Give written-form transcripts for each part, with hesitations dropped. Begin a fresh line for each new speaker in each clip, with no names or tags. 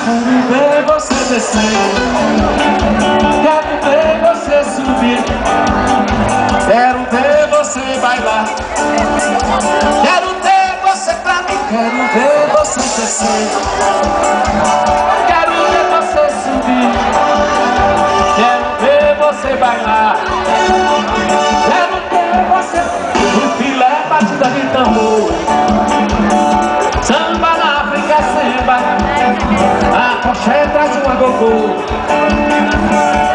Quero ver você descer, quero ver você subir, quero ver você bailar, quero ter você pra mim. Quero ver você descer, quero ver você subir, quero ver você bailar, quero ter você no filé, batida de tambor, samba na África, samba a Poché traz um agogô.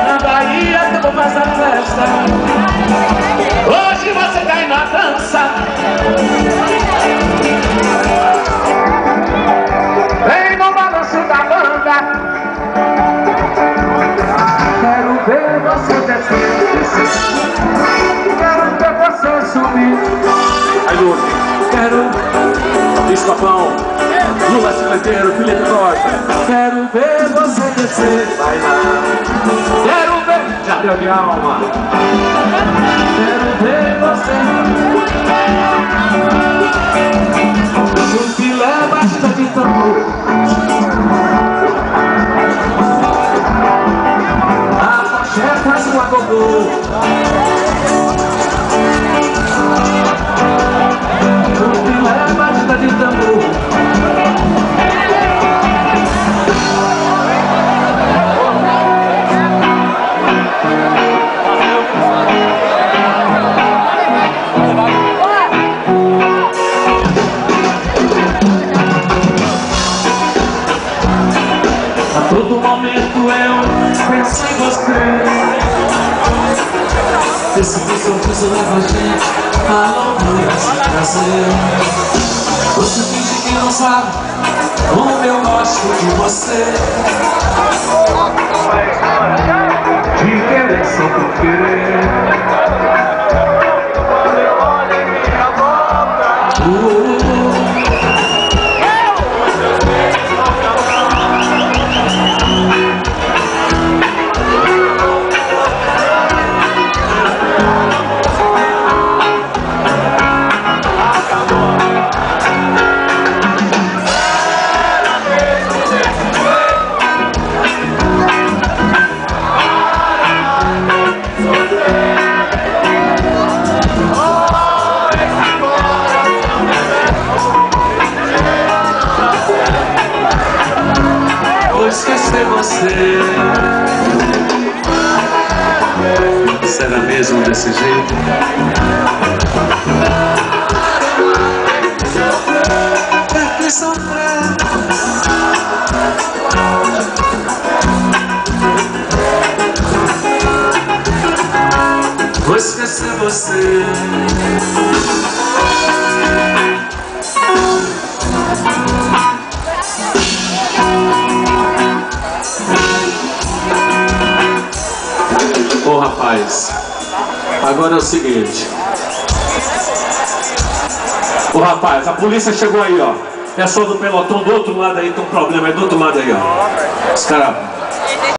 Na Bahia tudo faz a festa, hoje você cai na dança. Vem no balanço da banda, quero ver você descer, quero ver você subir.
Aí, Lourdes,
Quero,
Bicho-Papão, Lula Sileteiro, Felipe Costa.
quero ver você descer,
Vai lá,
quero ver,
Jardel de Alma.
quero ver você no filé, batida de tambor. A Poché faz um agogô. No filé, batida de tambor. A todo momento eu penso em você. Esse teu sorriso leva a gente a loucuras de prazer. Você finge que não sabe como eu gosto de você, de querer só por querer. Vou esquecer você. Será mesmo desse jeito? Pra que sofrer? Vou esquecer você.
Ô rapaz, agora é o seguinte. Ô rapaz, a polícia chegou aí, ó. Pessoal do pelotão do outro lado aí, tem um problema aí do outro lado aí, ó. Os caras